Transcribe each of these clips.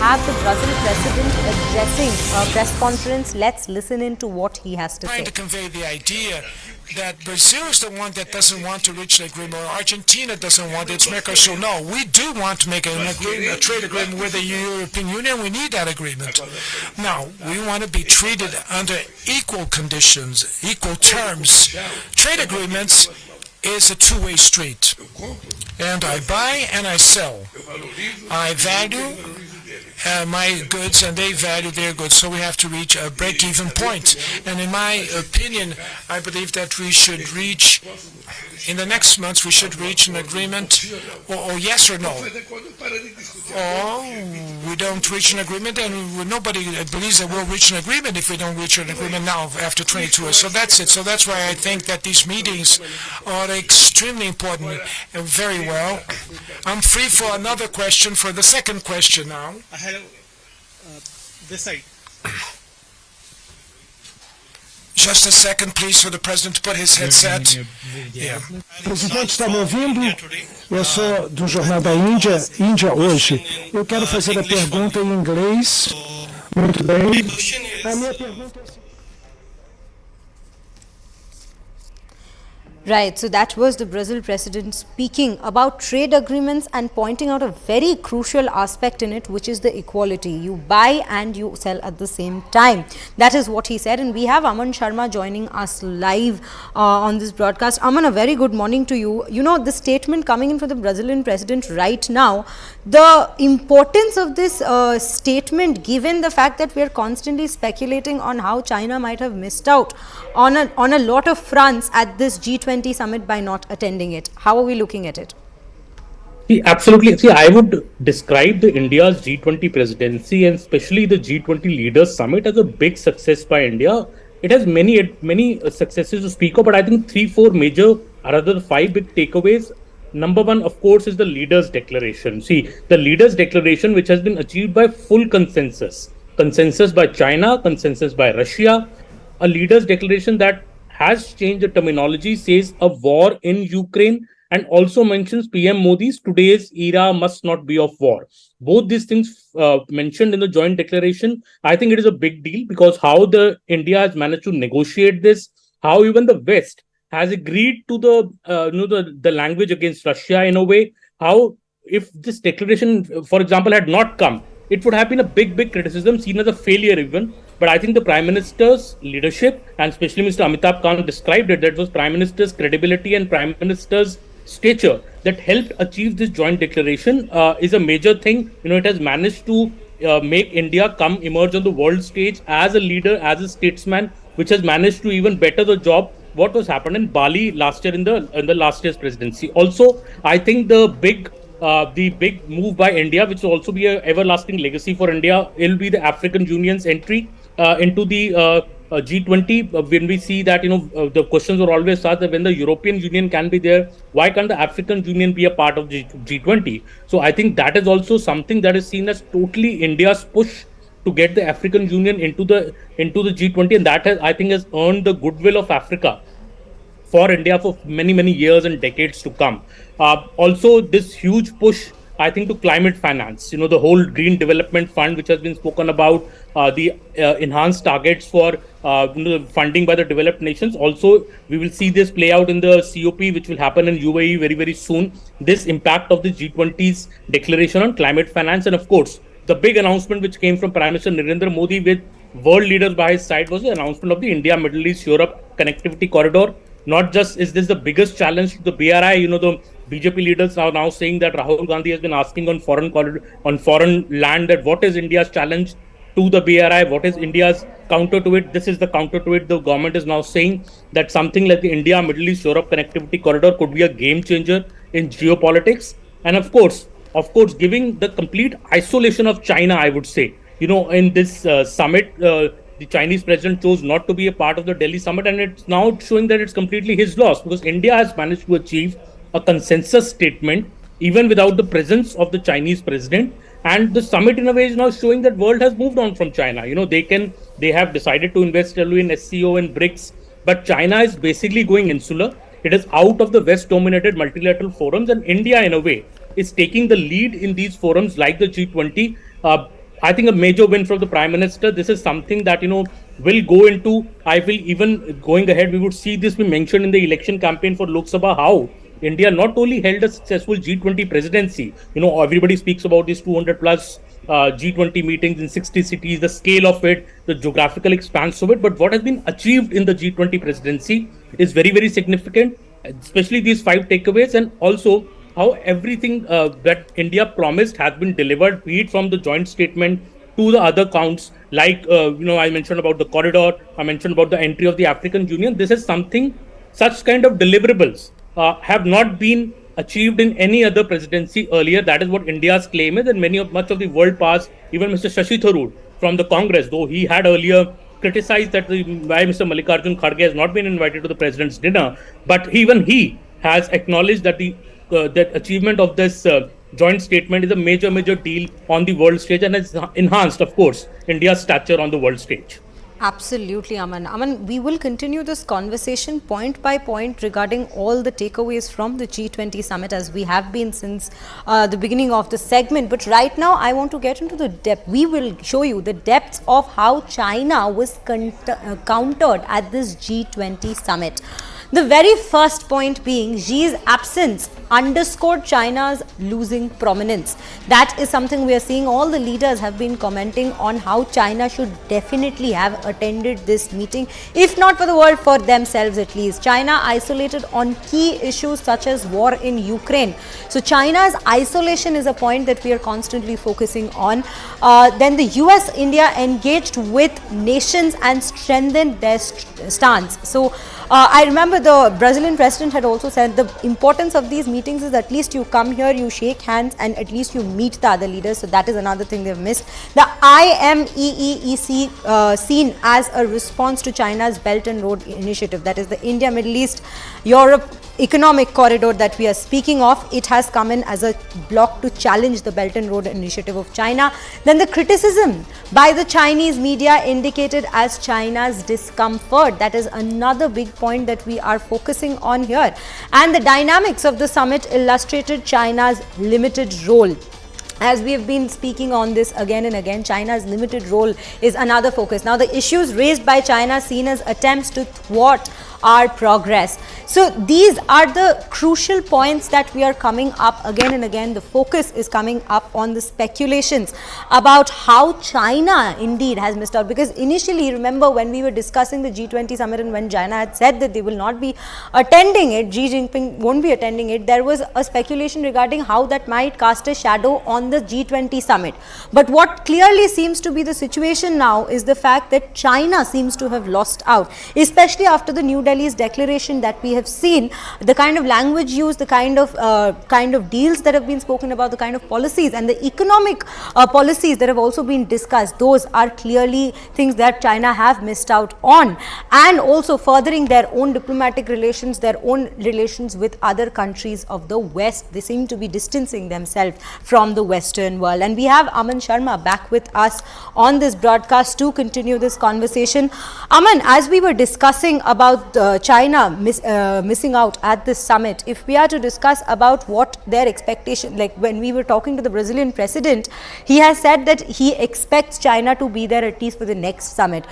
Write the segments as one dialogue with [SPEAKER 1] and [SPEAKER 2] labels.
[SPEAKER 1] have the Brazil president addressing a press conference. Let's listen in to what he has to say.
[SPEAKER 2] Trying to convey the idea that Brazil is the one that doesn't want to reach an agreement, or Argentina doesn't want it. It's Mercosur. No, we do want to make an agreement, a trade agreement with the European Union. We need that agreement. Now, we want to be treated under equal conditions, equal terms. Trade agreements is a two-way street. And I buy and I sell. I value my goods and they value their goods, so we have to reach a break-even point. And in my opinion, I believe that we should reach, in the next months, we should reach an agreement, or yes or no. Or we don't reach an agreement, and nobody believes that we'll reach an agreement if we don't reach an agreement now after 22 years. So that's it. So that's why I think that these meetings are extremely important and very well. I'm free for another question, for the second question now.
[SPEAKER 3] I have this side.
[SPEAKER 2] Just a second, please, for the president to put his headset. Yeah.
[SPEAKER 4] Presidente, está me ouvindo? Eu sou do Jornal da Índia Hoje. Eu quero fazer a pergunta em inglês. Muito bem. A minha pergunta é a seguinte.
[SPEAKER 1] Right, so that was the Brazil president speaking about trade agreements and pointing out a very crucial aspect in it, which is the equality. You buy and you sell at the same time. That is what he said. And we have Aman Sharma joining us live on this broadcast. Aman, a very good morning to you. You know, the statement coming in from the Brazilian president right now, the importance of this statement, given the fact that we are constantly speculating on how China might have missed out on a lot of fronts at this G20 summit by not attending it. How are we looking at it?
[SPEAKER 5] Absolutely. See, I would describe the India's G20 presidency and especially the G20 Leaders Summit as a big success by India. It has many successes to speak of, but I think 3-4 major, or rather 5 big takeaways. Number one, of course, is the Leaders' Declaration. See, the Leaders' Declaration, which has been achieved by full consensus by China, consensus by Russia, a Leaders' Declaration that has changed the terminology, says a war in Ukraine, and also mentions PM Modi's today's era must not be of war. Both these things mentioned in the joint declaration, I think it is a big deal because how the India has managed to negotiate this, how even the West has agreed to the language against Russia in a way, how if this declaration, for example, had not come, it would have been a big criticism, seen as a failure even. But I think the Prime Minister's leadership, and especially Mr. Amitabh Kant described it, that was Prime Minister's credibility and Prime Minister's stature that helped achieve this joint declaration is a major thing. You know, it has managed to make India emerge on the world stage as a leader, as a statesman, which has managed to even better the job what was happened in Bali last year in the last year's presidency. Also, I think the big move by India, which will also be an everlasting legacy for India, will be the African Union's entry into the G20. When we see that, the questions were always asked that when the European Union can be there, why can't the African Union be a part of G20? So I think that is also something that is seen as totally India's push to get the African Union into the G20, and that has earned the goodwill of Africa for India for many years and decades to come. Also, this huge push, I think, to climate finance, the whole Green Development Fund, which has been spoken about, the enhanced targets for funding by the developed nations. Also, we will see this play out in the COP, which will happen in UAE very soon. This impact of the G20's declaration on climate finance, and of course, the big announcement which came from Prime Minister Narendra Modi with world leaders by his side was the announcement of the India, Middle East, Europe connectivity corridor. Not just is this the biggest challenge to the BRI, the BJP leaders are now saying that Rahul Gandhi has been asking on foreign land that what is India's challenge to the BRI, what is India's counter to it. This is the counter to it. The government is now saying that something like the India, Middle East, Europe connectivity corridor could be a game changer in geopolitics. And of course, giving the complete isolation of China, I would say, in this summit, the Chinese president chose not to be a part of the Delhi summit, and it's now showing that it's completely his loss because India has managed to achieve a consensus statement even without the presence of the Chinese president. And the summit in a way is now showing that world has moved on from China. They have decided to invest heavily in SCO and BRICS, but China is basically going insular. It is out of the West dominated multilateral forums, and India in a way is taking the lead in these forums like the G20. I think a major win from the Prime Minister. This is something that, will go into, I will even going ahead, we would see this be mentioned in the election campaign for Lok Sabha, how India not only held a successful G20 presidency, everybody speaks about these 200 plus G20 meetings in 60 cities, the scale of it, the geographical expanse of it, but what has been achieved in the G20 presidency is very, very significant, especially these five takeaways, and also how everything that India promised has been delivered, be it from the joint statement to the other counts, like, I mentioned about the corridor, I mentioned about the entry of the African Union. This is something, such kind of deliverables have not been achieved in any other presidency earlier. That is what India's claim is, and much of the world past, even Mr. Shashi Tharoor from the Congress, though he had earlier criticized that why Mr. Mallikarjun Kharge has not been invited to the president's dinner, but even he has acknowledged that that achievement of this joint statement is a major, major deal on the world stage, and has enhanced, of course, India's stature on the world stage.
[SPEAKER 1] Absolutely, Aman. Aman, we will continue this conversation point by point regarding all the takeaways from the G20 summit, as we have been since the beginning of the segment. But right now, I want to get into the depth. We will show you the depths of how China was countered at this G20 summit. The very first point being Xi's absence underscored China's losing prominence. That is something we are seeing. All the leaders have been commenting on how China should definitely have attended this meeting, if not for the world, for themselves at least. China isolated on key issues such as war in Ukraine. So China's isolation is a point that we are constantly focusing on. Then the US, India engaged with nations and strengthened their stance. So I remember the Brazilian president had also said the importance of these meetings is at least you come here, you shake hands, and at least you meet the other leaders. So that is another thing they've missed. The IMEEC seen as a response to China's Belt and Road Initiative, that is the India, Middle East, Europe economic corridor that we are speaking of. It has come in as a block to challenge the Belt and Road Initiative of China. Then the criticism by the Chinese media indicated as China's discomfort. That is another big point that we are focusing on here. And the dynamics of the summit illustrated China's limited role. As we have been speaking on this again and again, China's limited role is another focus. Now, the issues raised by China seen as attempts to thwart our progress. So these are the crucial points that we are coming up again and again. The focus is coming up on the speculations about how China indeed has missed out, because initially, remember when we were discussing the G20 summit and when China had said that they will not be attending it, Xi Jinping won't be attending it, there was a speculation regarding how that might cast a shadow on the G20 summit. But what clearly seems to be the situation now is the fact that China seems to have lost out, especially after the New Delhi's declaration that we have seen, the kind of language used, the kind of deals that have been spoken about, the kind of policies and the economic policies that have also been discussed. Those are clearly things that China have missed out on, and also furthering their own diplomatic relations, their own relations with other countries of the West. They seem to be distancing themselves from the Western world. And we have Aman Sharma back with us on this broadcast to continue this conversation. Aman, as we were discussing about China missing out at this summit, if we are to discuss about what their expectation, like when we were talking to the Brazilian president, he has said that he expects China to be there at least for the next summit.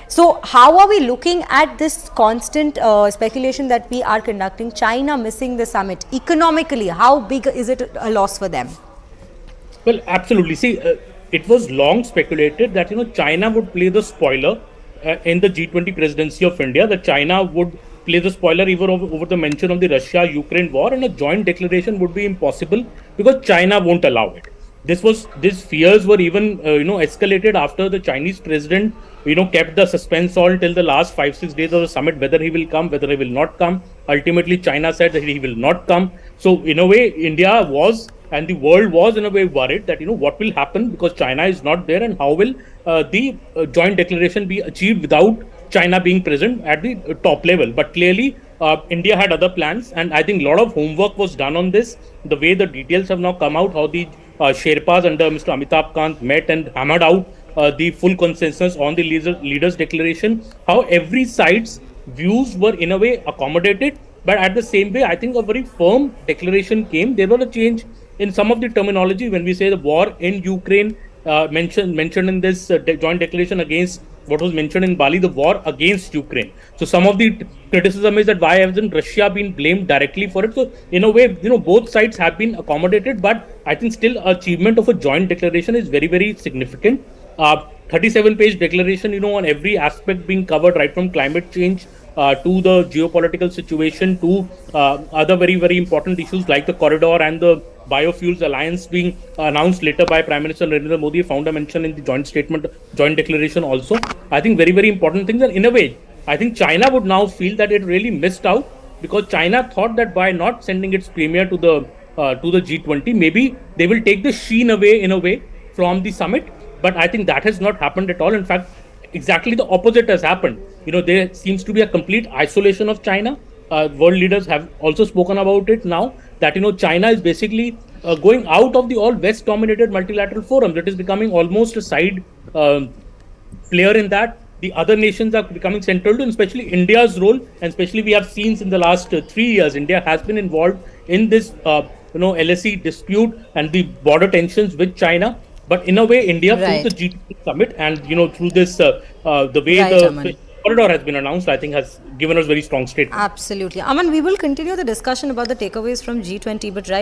[SPEAKER 1] So how are we looking at this constant speculation that we are conducting, China missing the summit? Economically, how big is it a loss for them?
[SPEAKER 5] Well, absolutely. See, it was long speculated that China would play the spoiler in the G20 presidency of India, that China would play the spoiler even over the mention of the Russia-Ukraine war, and a joint declaration would be impossible because China won't allow it. These fears were even escalated after the Chinese president kept the suspense on till the last 5-6 days of the summit, whether he will come, whether he will not come. Ultimately, China said that he will not come. So in a way, India was, and the world was in a way worried that what will happen because China is not there, and how will the joint declaration be achieved without China being present at the top level. But clearly India had other plans, and I think a lot of homework was done on this. The way the details have now come out, how the Sherpas under Mr. Amitabh Kant met and hammered out the full consensus on the leaders declaration, how every side's views were in a way accommodated, but at the same way I think a very firm declaration came. There was a change in some of the terminology when we say the war in Ukraine mentioned in this joint declaration against what was mentioned in Bali, the war against Ukraine. So some of the criticism is that why hasn't Russia been blamed directly for it? So in a way, both sides have been accommodated, but I think still achievement of a joint declaration is very, very significant. 37-page declaration, on every aspect being covered, right from climate change to the geopolitical situation to other very, very important issues like the corridor and the biofuels alliance being announced later by Prime Minister Narendra Modi, found a mention in the joint declaration also. I think very, very important things. And in a way, I think China would now feel that it really missed out, because China thought that by not sending its premier to the G20, maybe they will take the sheen away in a way from the summit. But I think that has not happened at all. In fact, exactly the opposite has happened. There seems to be a complete isolation of China. World leaders have also spoken about it now, that China is basically going out of the all West dominated multilateral forums. It is becoming almost a side player in that. The other nations are becoming central to, and especially India's role, and especially we have seen in the last 3 years, India has been involved in this LSE dispute and the border tensions with China. But in a way, India through the G20 summit and through this the way the corridor has been announced, I think has given us very strong statement.
[SPEAKER 1] Absolutely. Aman, we will continue the discussion about the takeaways from G20, but right